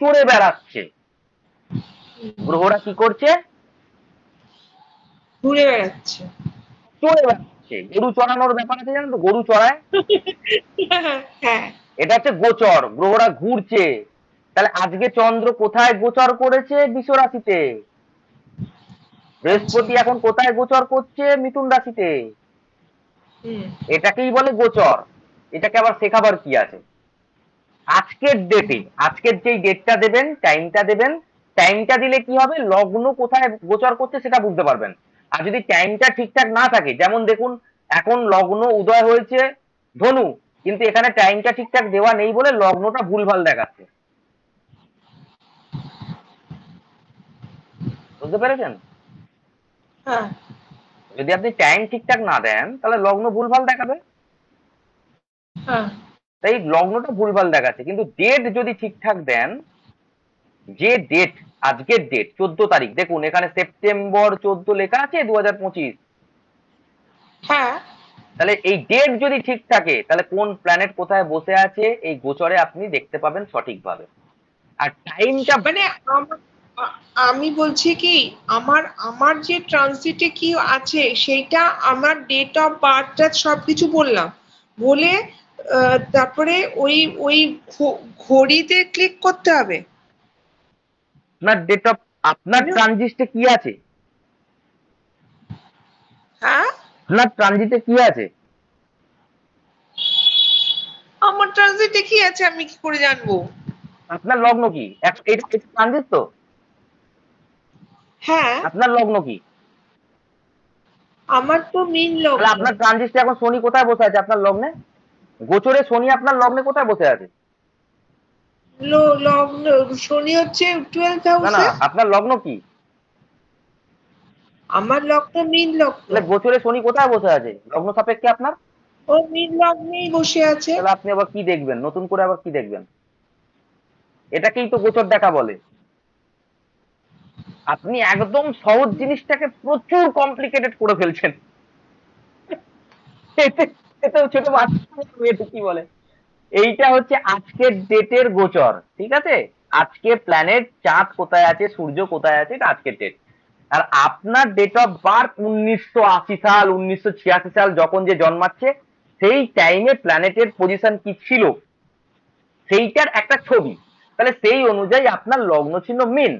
চড়ে বেড়াচ্ছে। গ্রহরা কি করছে? ঘুরে বেড়াচ্ছে, চড়ে বেড়াচ্ছে। গরু চড়ানোর ব্যাপার আছে, জানেন তো, গরু চড়ায়। হ্যাঁ এটা হচ্ছে গোচর, গ্রহরা ঘুরছে। তাহলে আজকে চন্দ্র কোথায় গোচর করেছে? বৃষ রাশিতে। আচ্ছা, বৃহস্পতি এখন কোথায় গোচর করছে? মিথুন রাশিতে। হুম এটাকেই বলে গোচর। এটাকে আবার শেখাবার কি আছে? আজকের ডেটে, আজকের যেই ডেটটা দেবেন, টাইমটা দেবেন, টাইমটা দিলে কি হবে, লগ্ন কোথায় গোচর করছে সেটা বুঝতে পারবেন। আর যদি টাইমটা ঠিকঠাক না থাকে, যেমন দেখুন এখন লগ্ন উদয় হয়েছে ধনু, কিন্তু এখানে টাইমটা ঠিকঠাক দেওয়া নেই বলে লগ্নটা ভুলভাল দেখাচ্ছে। বুঝতে পেরেছেন? হ্যাঁ যদি আপনি টাইম ঠিকঠাক না দেন তাহলে লগ্ন ভুলভাল দেখাবে। হ্যাঁ তাই লগ্নটা ভুলভাল দেখাচ্ছে, কিন্তু ডেট যদি ঠিকঠাক দেন, যে ডেট, আজকের ডেট 14 তারিখ, দেখুন এখানে সেপ্টেম্বর 14 লেখা আছে 2025। হ্যাঁ তাহলে এই ডেট যদি ঠিক থাকে তাহলে কোন প্ল্যানেট কোথায় বসে আছে এই গোচরে আপনি দেখতে পাবেন সঠিকভাবে। আর টাইমটা, মানে আমি বলছি কি, আমার আমার যে ট্রানজিটে কি আছে সেইটা আমার ডেট অফ বার্থটা সবকিছু বললাম, বলে তারপরে ওই ওই ঘড়িতে ক্লিক করতে হবে। আপনার ডেট অফ, আপনার তাই না? ট্রানজিটে কি আছে? হ্যাঁ, আপনার ট্রানজিটে কি আছে? আমার ট্রানজিটে কি আছে আমি কি করে জানবো? আপনার লগ্ন কি? এটা ট্রানজিট তো। হ্যাঁ, আপনার লগ্ন কি? আমার তো মীন তাহলে লগ্ন। আপনার ট্রানজিটে এখন শনি কোথায় বসে আছে আপনার লগ্নে? গোচরে শনি আপনার লগ্নে কোথায় বসে আছে? লগ্ন, শনি হচ্ছে 12th না না, হাউসে। আপনার লগ্ন কি? আমার লগ্ন মীন লগ্ন। তাহলে গোচরে শনি কোথায় বসে আছে লগ্ন সাপেক্ষে আপনার? ও মীন লগ্নেই বসে আছে। তাহলে আপনি আবার কি দেখবেন, নতুন করে আবার কি দেখবেন? এটাকেই তো গোচর দেখা বলে। আপনি একদম সহজ জিনিসটাকে প্রচুর কমপ্লিকেটেড করে ফেলছেন। এতেও ছোট বাচ্চা কি বলে, এইটা হচ্ছে আজকের ডেটের গোচর, ঠিক আছে? আজকে প্ল্যানেট, চাঁদ কোথায় আছে, সূর্য কোথায় আছে, এটা আজকের ডেট। আর আপনার ডেট অফ বার্থ 1980 সাল, 1986 সাল, যখন যে জন্মাচ্ছে সেই টাইমে প্ল্যানেটের পজিশন কি ছিল সেইটার একটা ছবি। তাহলে সেই অনুযায়ী আপনার লগ্ন ছিল মীন।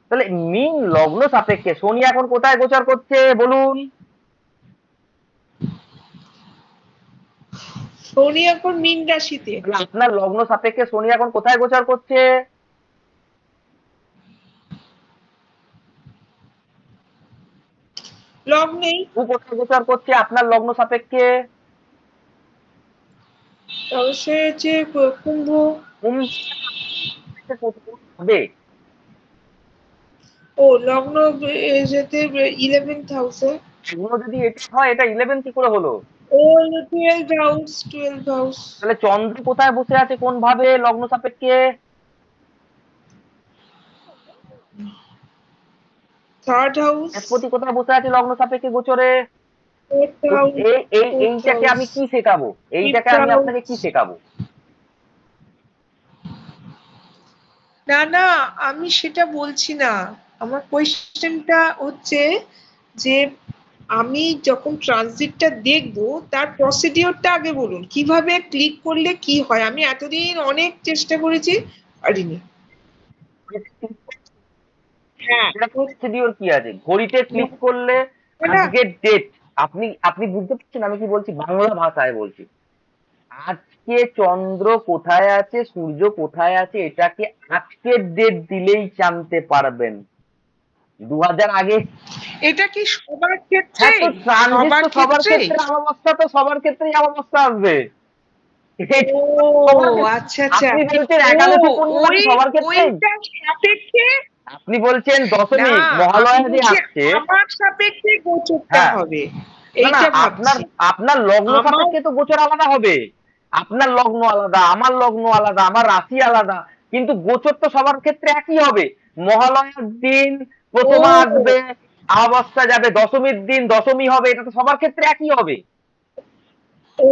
তাহলে মীন লগ্ন সাপেক্ষে শনি এখন কোথায় গোচর করছে বলুন? শনি এখন মীন রাশিতে। তাহলে আপনার লগ্ন সাপেক্ষে শনি এখন কোথায় গোচর করছে? লগ্নেই। ও কোথায় গোচর করছে আপনার লগ্ন সাপেক্ষে? অবশ্যই হচ্ছে কুম্ভ। কুম্ভ হবে। ও লগ্ন যেতে 11th হাউসে। এগুলো যদি এটা হয়, এটা 11 কি করে হলো? ও 12th হাউস, 12th হাউস। তাহলে চন্দ্র কোথায় বসে আছে কোন ভাবে লগ্ন সাপেক্ষে? 3rd house. বৃহস্পতি কোথায় বসে আছে লগ্ন সাপেক্ষে গোচরে? 4th তো হাউস। fourth এইটাকে হাউস। আমি কি শেখাবো? এইটাকে 5th আমি আপনাকে হাউস। কি শেখাবো? না না, আমি সেটা বলছি না। আমার কোয়েশ্চেনটা হচ্ছে যে আমি যখন ট্রানজিটটা দেখবো তার প্রসিডিওরটা আগে বলুন, কিভাবে ক্লিক করলে কি হয়। আমি এতদিন অনেক চেষ্টা করেছি, পারিনি। হ্যাঁ, প্রসিডিওর কি আছে? ঘড়িতে ক্লিক করলে না আজকের ডেট, আপনি আপনি বুঝতে পারছেন আমি কি বলছি? বাংলা ভাষায় বলছি। আজকে চন্দ্র কোথায় আছে, সূর্য কোথায় আছে, এটাকে আজকের ডেট দিলেই জানতে পারবেন। 2000 আগে। এটা কি সবার হ্যাঁ, ক্ষেত্রেই? তো ট্রানজিট সবার তো সবার ক্ষেত্রেই? ক্ষেত্রে অমাবস্যা, তো সবার ক্ষেত্রেই অমাবস্যা আসবে। ও সবার ক্ষেত্রে। আচ্ছা আচ্ছা। আপনি বলছেন ও একাদশী পূর্ণিমা ওই কি সবার ক্ষেত্রেই? ওইটা সাপেক্ষে। আপনি বলছেন না, দশমী আমি মহালয়া যে বলছি আসছে। আমার সাপেক্ষে গোচরটা হ্যাঁ, হবে, না না, এইটা আপনার ভাবছি। আপনার লগ্ন আমার সাপেক্ষে তো গোচর আলাদা হবে। আপনার লগ্ন আলাদা, আমার লগ্ন আলাদা, আমার রাশি আলাদা, কিন্তু গোচর তো সবার ক্ষেত্রে একই হবে। মহালয়ার দিন প্রথমা আসবে, ও অমাবস্যা যাবে, দশমীর দিন দশমী হবে, এটা তো সবার ক্ষেত্রে একই হবে। ও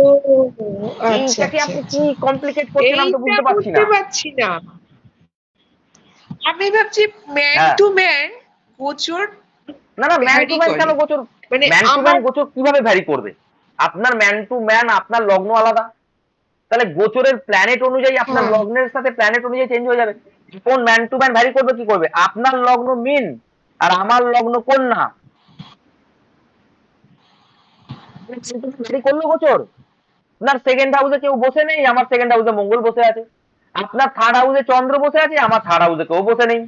আচ্ছা এইটাকে আচ্ছা আপনি কি আচ্ছা, কমপ্লিকেট করছেন আমি তো এইটা বুঝতে পারছি বুঝতে না। পারছি না। আমি ভাবছি ম্যান হ্যাঁ। টু ম্যান গোচর না না, ম্যান টু ভ্যারি ম্যান করে। কেন গোচর? মানে ম্যান টু ম্যান আমার গোচর কিভাবে ভ্যারি করবে? আপনার ম্যান টু ম্যান, আপনার লগ্ন আলাদা, তাহলে গোচরের প্ল্যানেট অনুযায়ী আপনার হ্যাঁ লগ্নের সাথে প্ল্যানেট অনুযায়ী চেঞ্জ হয়ে যাবে। কোন ম্যান টু ম্যান ভ্যারি করবে কি করবে? আপনার লগ্ন মিন আর আমার লগ্ন কন্যা, ভ্যারি করলো গোচর। আপনার সেকেন্ড হাউসে কেউ বসে নেই, আমার সেকেন্ড হাউসে মঙ্গল বসে আছে। আপনার থার্ড হাউসে চন্দ্র বসে আছে, আমার থার্ড হাউসে কেউ বসে নেই।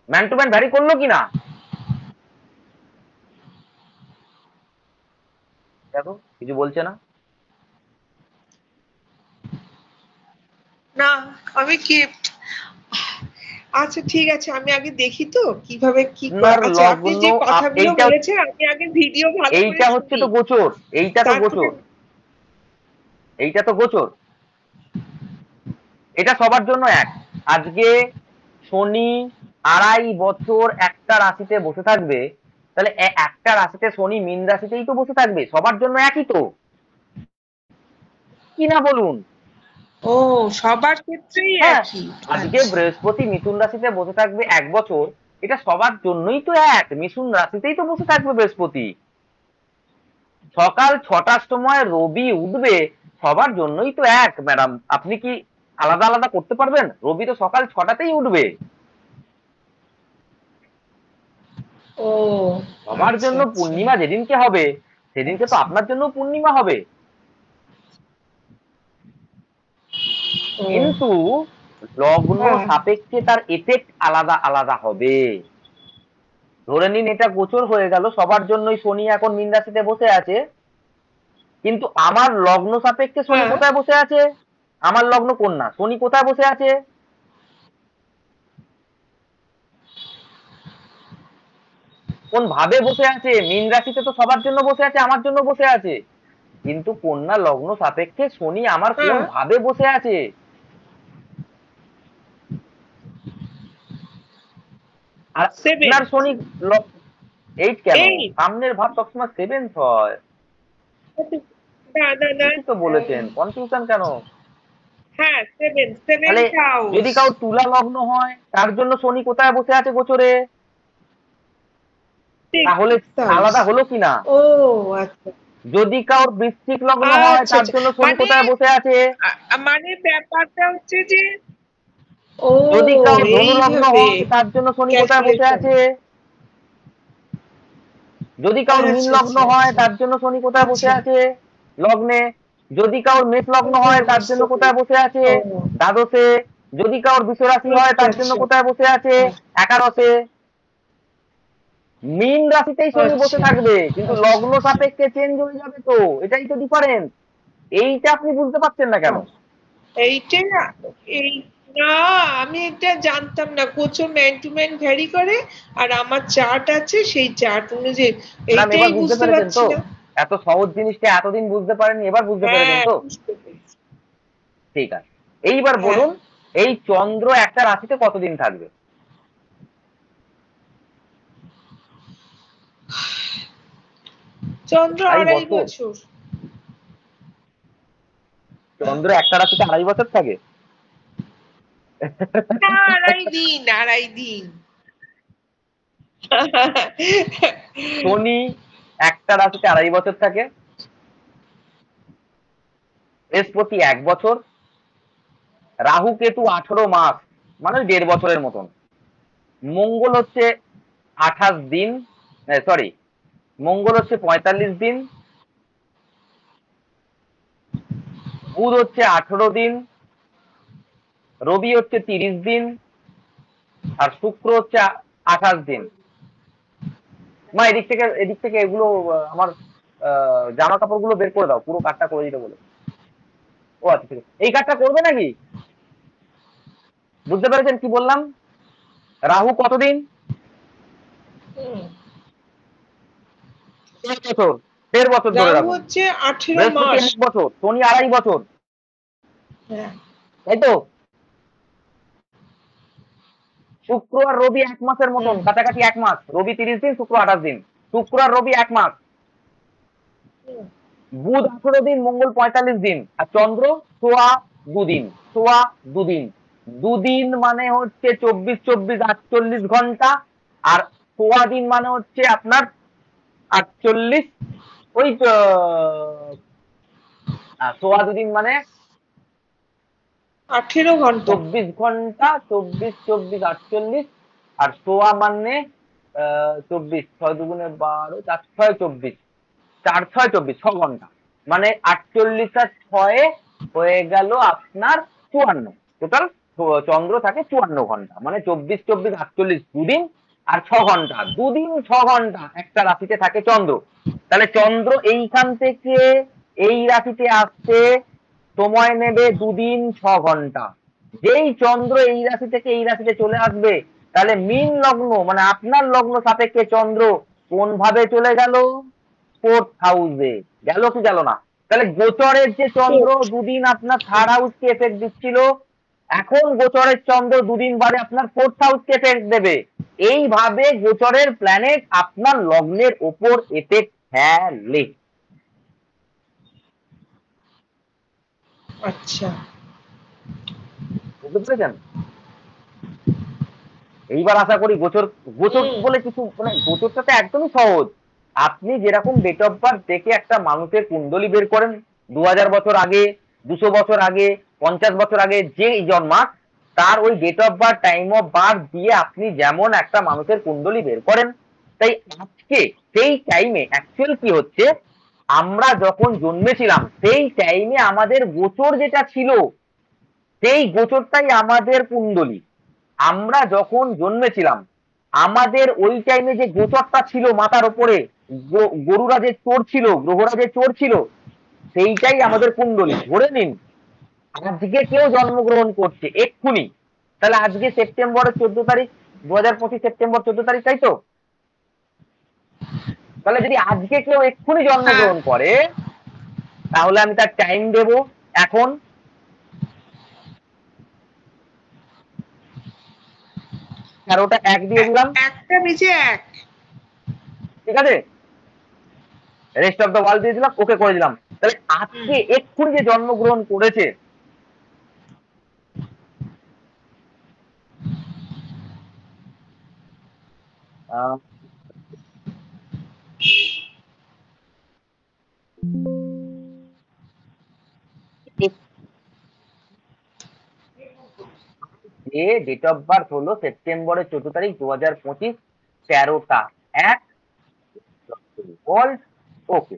ম্যান টু ম্যান ভ্যারি করলো কি না? দেখো কিছু বলছে না। না আমি কি আচ্ছা ঠিক আছে আমি আগে দেখি তো কিভাবে কি আপনার আচ্ছা আপনি লগ্ন যে কথাগুলো এইটা, বলেছেন আমি আগে ভিডিও ভালো করে এইটা হচ্ছে শুনি তো গোচর, এইটা তো তারপরে গোচর, এইটা তো গোচর, এটা সবার জন্য এক। আজকে শনি 2.5 বছর একটা রাশিতে বসে থাকবে, তাহলে একটা রাশিতে শনি মীন রাশিতেই তো বসে থাকবে, সবার জন্য একই তো, কি না বলুন? ও সবার ক্ষেত্রেই হ্যাঁ, একই আজকে আচ্ছা বৃহস্পতি মিথুন রাশিতে বসে থাকবে 1 বছর, এটা সবার জন্যই তো এক, মিথুন রাশিতেই তো বসে থাকবে বৃহস্পতি। সকাল 6টার সময় রবি উঠবে, সবার জন্যই তো এক ম্যাডাম। আপনি কি আলাদা আলাদা করতে পারবেন? রবি তো সকাল 6টাতেই উঠবে, ও সবার আচ্ছা জন্য আচ্ছা পূর্ণিমা যেদিনকে হবে সেদিনকে তো আচ্ছা আপনার জন্য পূর্ণিমা হবে। ও কিন্তু লগ্ন হ্যাঁ সাপেক্ষে তার এফেক্ট আলাদা আলাদা হবে। ধরে নিন এটা গোচর হয়ে গেল, সবার জন্যই শনি এখন মীন রাশিতে বসে আছে, কিন্তু আমার লগ্ন সাপেক্ষে শনি হ্যাঁ কোথায় বসে আছে? আমার লগ্ন কন্যা, শনি কোথায় বসে আছে? কোন ভাবে বসে আছে? মীন রাশিতে তো সবার জন্য বসে আছে, আমার জন্য বসে আছে, কিন্তু কন্যা লগ্ন সাপেক্ষে শনি আমার কোন হ্যাঁ ভাবে বসে আছে? আর সেভেন আপনার শনি 8 কেন? এইট সামনের ভাব সবসময় 7th হয়। না না না ঠিকই তো বলেছেন, কনফিউশন কেন? হ্যাঁ সেভেন তাহলে সেভেন্থ হাউস যদি কারোর তুলা লগ্ন হয় তার জন্য শনি কোথায় বসে আছে গোচরে? তাহলে সিক্স হাউস আলাদা হলো কিনা? ও আচ্ছা যদি কারোর বৃশ্চিক লগ্ন হয় আচ্ছা তার আচ্ছা জন্য শনি মানে কোথায় বসে আছে? মানে ব্যাপারটা হচ্ছে যে ও যদি কারোর ধনু লগ্ন এইভাবে হয় তার জন্য শনি কোথায় বসে ক্যালকুলেশন আছে? যদি কারোর মীন আচ্ছা লগ্ন আচ্ছা হয় আচ্ছা তার জন্য শনি কোথায় বসে আচ্ছা আছে? লগ্নে। যদি কারোর মেষ লগ্ন হয় তার জন্য বুঝতে কোথায় পেরেছি বসে আছে? ও দ্বাদশে। যদি কারোর বৃষ রাশি হয় আচ্ছা তার জন্য আচ্ছা কোথায় বসে আছে? একাদশে। মীন রাশিতেই শনি বসে আচ্ছা থাকবে, কিন্তু আচ্ছা লগ্ন আচ্ছা সাপেক্ষে চেঞ্জ হয়ে যাবে তো, এটাই তো ডিফারেন্স। এইটা আপনি বুঝতে পারছেন না কেন? এইটা এই না আমি এটা জানতাম না কোচও ম্যান টু ম্যান ভ্যারি করে আর আমার চার্ট আছে সেই চার্ট অনুযায়ী ম্যাডাম এইটাই এবার বুঝতে বুঝতে পেরেছেন পারছি তো? না এত সহজ জিনিসটা এতদিন বুঝতে পারেননি, এবার বুঝতে পেরেছেন হ্যাঁ তো? বুঝতে পেরেছি ঠিক আছে, এইবার হ্যাঁ বলুন, এই চন্দ্র একটা রাশিতে কতদিন থাকবে? চন্দ্র আড়াই আড়াই বছর? বছর চন্দ্র একটা রাশিতে 2.5 বছর থাকে? না আড়াই দিন আড়াই দিন শনি একটা রাশিতে 2.5 বছর থাকে, বৃহস্পতি 1 বছর, রাহু কেতু 18 মাস, মানে 1.5 বছরের মতন, মঙ্গল হচ্ছে 28 দিন, সরি, মঙ্গল হচ্ছে 45 দিন, বুধ হচ্ছে 18 দিন, রবি হচ্ছে 30 দিন, আর শুক্র হচ্ছে 28 দিন। মা এদিক থেকে এগুলো আমার জামা কাপড় গুলো বের করে দাও, পুরো কাটটা করে দিতে বলে। ও আচ্ছা ঠিক আছে, এই কাজটা করবে নাকি? বুঝতে পেরেছেন কি বললাম? রাহু কতদিন? হুম। 1.5 বছর, 1.5 বছর ধরে রাহু রাখুন। হচ্ছে 18 বৃহস্পতি মাস 1 বছর, শনি 2.5 বছর, হ্যাঁ তাই তো? শুক্র আর রবি 1 মাসের মতন, হুম কাছাকাছি 1 মাস, রবি 30 দিন, শুক্র 28 দিন, শুক্র আর রবি 1 মাস, হুম। বুধ 18 দিন, মঙ্গল 45 দিন, আর চন্দ্র সোয়া 2 দিন, সোয়া 2 দিন। দুদিন মানে হচ্ছে 24 24 48 ঘন্টা, আর সোয়া দিন মানে হচ্ছে আপনার 48, ওই সোয়া দুদিন মানে 18 ঘন্টা। 24 ঘন্টা, 24 24 48, আর সোয়া মানে 24, 6 2 12, 4 6 24, 4 6 24, 6 ঘন্টা, মানে 48 আর 6 হয়ে গেল আপনার 54। টোটাল চন্দ্র থাকে 54 ঘন্টা, মানে 24 24 48 দুদিন, আর 6 ঘন্টা, দুদিন 6 ঘন্টা একটা রাশিতে থাকে চন্দ্র। তাহলে চন্দ্র এইখান থেকে এই রাশিতে আসতে সময় নেবে দুদিন 6 ঘন্টা। যেই চন্দ্র এই রাশি থেকে এই রাশিতে চলে আসবে, তাহলে মীন লগ্ন মানে আপনার লগ্ন সাপেক্ষে চন্দ্র কোন ভাবে চলে গেল? 4th হাউসে। গেল কি গেল না? তাহলে গোচরের যে চন্দ্র দুদিন আপনার 3rd হাউসকে এফেক্ট দিচ্ছিল, এখন গোচরের চন্দ্র দুদিন বাদে আপনার 4th হাউসকে এফেক্ট দেবে। এইভাবে গোচরের প্ল্যানেট আপনার লগ্নের ওপর এফেক্ট ফেলে। আচ্ছা। বুঝতে পেরেছেন? এইবার আশা করি গোচর, গোচর বলে কিছু মানে গোচরটা তো একদমই সহজ। আপনি যেরকম ডেট অফ বার্থ দেখে একটা মানুষের কুণ্ডলী বের করেন, 2000 বছর আগে, 200 বছর আগে, 50 বছর আগে যে জন্মাক, তার ওই date of birth, time of birth দিয়ে আপনি যেমন একটা মানুষের কুণ্ডলী বের করেন, তাই আজকে সেই টাইমে অ্যাকচুয়াল কি হচ্ছে, আমরা যখন জন্মেছিলাম সেই টাইমে আমাদের গোচর যেটা ছিল, সেই গোচরটাই আমাদের কুণ্ডলী। আমরা যখন জন্মেছিলাম আমাদের ওই টাইমে যে গোচরটা ছিল মাথার উপরে, গরুরা যে চোর ছিল, গ্রহরা যে চোর ছিল, সেইটাই আমাদের কুণ্ডলী। ধরে নিন আজকে কেউ জন্মগ্রহণ করছে এক্ষুনি, তাহলে আজকে সেপ্টেম্বরের 14 তারিখ, 2025 সেপ্টেম্বর 14 তারিখ, তাই তো? তাহলে যদি আজকে কেউ এক্ষুনি হ্যাঁ। জন্মগ্রহণ করে, তাহলে আমি তার টাইম দেব এখন। 13টা 1 দিয়ে দিলাম, 1টা বেজে 1। ঠিক আছে? রেস্ট অফ দ্য ওয়ার্ল্ড দিয়ে দিলাম, ওকে করে দিলাম। তাহলে আজকে এক্ষুনি যে জন্মগ্রহণ করেছে, আহ, যে ডেট অফ বার্থ হলো সেপ্টেম্বরের 14 তারিখ 2025, 13টা 1, ওয়ার্ল্ড, ওকে।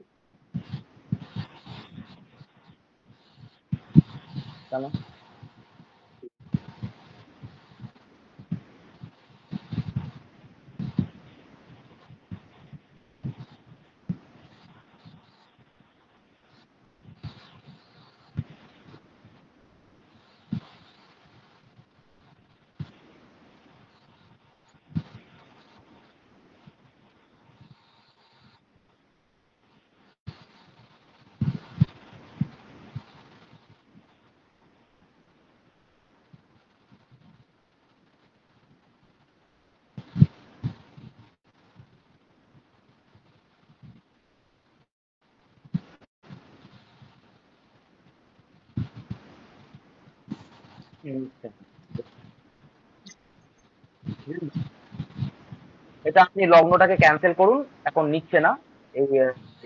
এটা আপনি লগ্নটাকে ক্যান্সেল করুন, এখন নিচ্ছে না। এই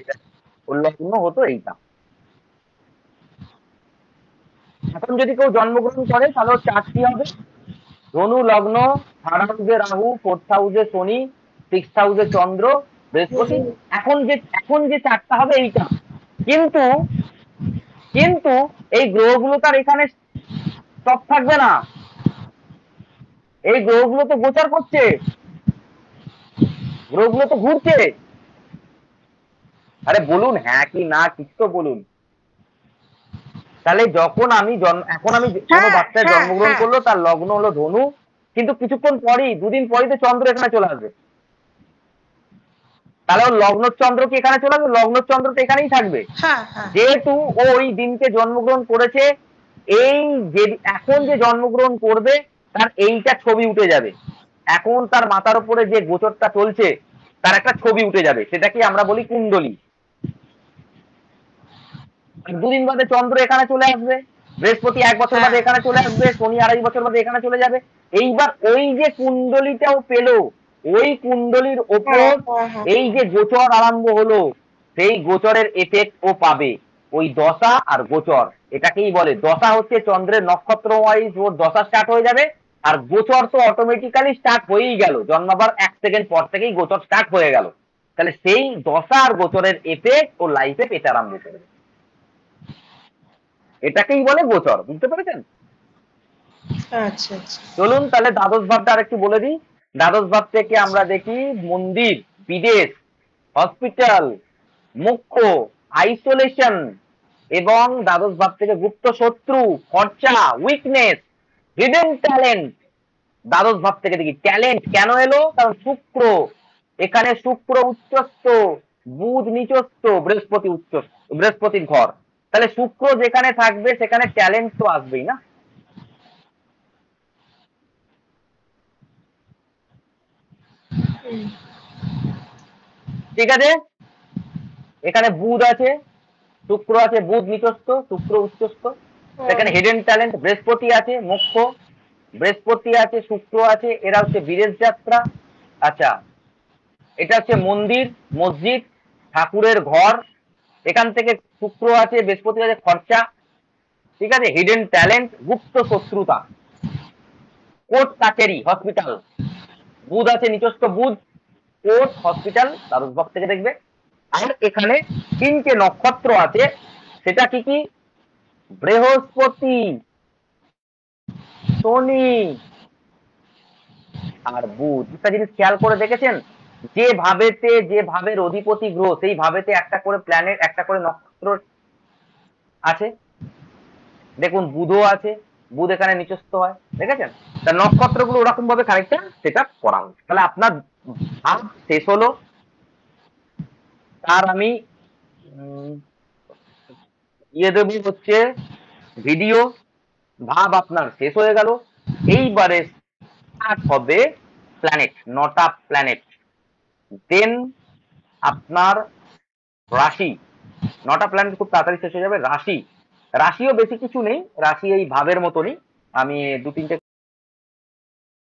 এটা ওর লগ্ন হতো এইটা। এখন যদি কেউ জন্মগ্রহণ করে তাহলে ওর চারটি হবে: ধনু লগ্ন, 3rd হাউসে রাহু, 4th হাউসে শনি, 6th হাউসে চন্দ্র, বৃহস্পতি। এখন যে চারটা হবে এইটা। কিন্তু কিন্তু এই গ্রহগুলো তার এখানে স্টপ থাকবে না, এই গ্রহগুলো তো গোচর করছে, গ্রহগুলো তো ঘুরছে। আরে বলুন হ্যাঁ কি না, কিছু তো বলুন। তাহলে যখন আমি এখন আমি কোনো হ্যাঁ, বাচ্চায় হ্যাঁ, জন্মগ্রহণ হ্যাঁ। করলো, তার লগ্ন হলো ধনু, কিন্তু কিছুক্ষণ পরেই, দুদিন পরেই তো চন্দ্র এখানে চলে আসবে। তাহলে ওর লগ্ন চন্দ্র কি এখানে চলে আসবে? লগ্ন চন্দ্র তো এখানেই থাকবে, হ্যাঁ, হ্যাঁ। যেহেতু ও ওই দিনকে জন্মগ্রহণ করেছে। এই যে এখন যে জন্মগ্রহণ করবে তার এইটা ছবি উঠে যাবে, এখন তার মাথার উপরে যে গোচরটা চলছে তার একটা ছবি উঠে যাবে, সেটাকে আমরা বলি কুণ্ডলী। আর দুদিন বাদে চন্দ্র এখানে চলে আসবে, বৃহস্পতি 1 বছর হ্যাঁ বাদে এখানে চলে হ্যাঁ আসবে, শনি 2.5 বছর বাদে এখানে চলে যাবে। এইবার ওই যে কুণ্ডলিটাও পেলো, ওই কুণ্ডলির ওপর হ্যাঁ হ্যাঁ হ্যাঁ এই যে গোচর আরম্ভ হলো, সেই গোচরের এফেক্ট ও পাবে। ওই দশা আর গোচর, এটাকেই বলে দশা হচ্ছে চন্দ্রের নক্ষত্র ওয়াইজ ওর দশা স্টার্ট হয়ে যাবে, আর গোচর তো অটোমেটিক্যালি স্টার্ট হয়েই গেল, জন্মাবার 1 সেকেন্ড পর থেকেই গোচর স্টার্ট হয়ে গেল। তাহলে সেই দশা আর গোচরের এফেক্ট ও লাইফে পেতে আরম্ভ করবে, এটাকেই বলে গোচর। বুঝতে পেরেছেন? আচ্ছা আচ্ছা চলুন তাহলে দ্বাদশ ভাবটা আর একটু বলে দিই। দ্বাদশ ভাব থেকে আমরা দেখি মন্দির, বিদেশ, হসপিটাল, মুখ্য, আইসোলেশন, এবং দ্বাদশ ভাব থেকে গুপ্ত শত্রু, খরচা, উইকনেস, হিডেন ট্যালেন্ট। দ্বাদশ ভাব থেকে দেখি ট্যালেন্ট কেন এলো, কারণ শুক্র এখানে, শুক্র উচ্চস্থ, বুধ নিচস্থ, বৃহস্পতি উচ্চ, বৃহস্পতির ঘর। তাহলে শুক্র যেখানে থাকবে সেখানে ট্যালেন্ট তো আসবেই না। হুম, ঠিক আছে, এখানে বুধ আছে, শুক্র আছে, বুধ নিচস্থ, শুক্র উচ্চস্থ, হ্যাঁ সেখানে হিডেন ট্যালেন্ট, বৃহস্পতি আছে মুখ্য, বৃহস্পতি আছে, শুক্র আছে, এরা হচ্ছে বিদেশ যাত্রা। আচ্ছা, এটা হচ্ছে মন্দির, মসজিদ, ঠাকুরের ঘর, এখান থেকে শুক্র আছে, বৃহস্পতি আছে, খরচা। ঠিক আছে, হিডেন ট্যালেন্ট, গুপ্ত শত্রুতা, কোর্ট কাচারি, হসপিটাল, বুধ আছে নিচস্থ, বুধ, কোর্ট, হসপিটাল, দ্বাদশ ভাব থেকে দেখবে। আর এখানে 3টে নক্ষত্র আছে, সেটা কি কি, বৃহস্পতি, শনি আর বুধ। একটা জিনিস খেয়াল করে দেখেছেন, যে ভাবেতে, যে ভাবের অধিপতি গ্রহ, সেই ভাবেতে একটা করে প্ল্যানেট, একটা করে নক্ষত্র আছে। দেখুন বুধও আছে, বুধ এখানে নিচস্থ হয়, দেখেছেন? তা নক্ষত্রগুলো ওরকম ভাবে খানিকটা সেট আপ করা হচ্ছে। তাহলে আপনার ভাব শেষ হলো, তার আমি উম, ইয়ে দেবো হচ্ছে ভিডিও। ভাব আপনার শেষ হয়ে গেল, এইবারে স্টার্ট হবে প্ল্যানেট, 9টা প্ল্যানেট। দেন আপনার রাশি, 9টা প্ল্যানেট খুব তাড়াতাড়ি শেষ হয়ে যাবে। রাশি, রাশিও বেশি কিছু নেই, রাশি এই ভাবের মতনই। আমি 2-3টে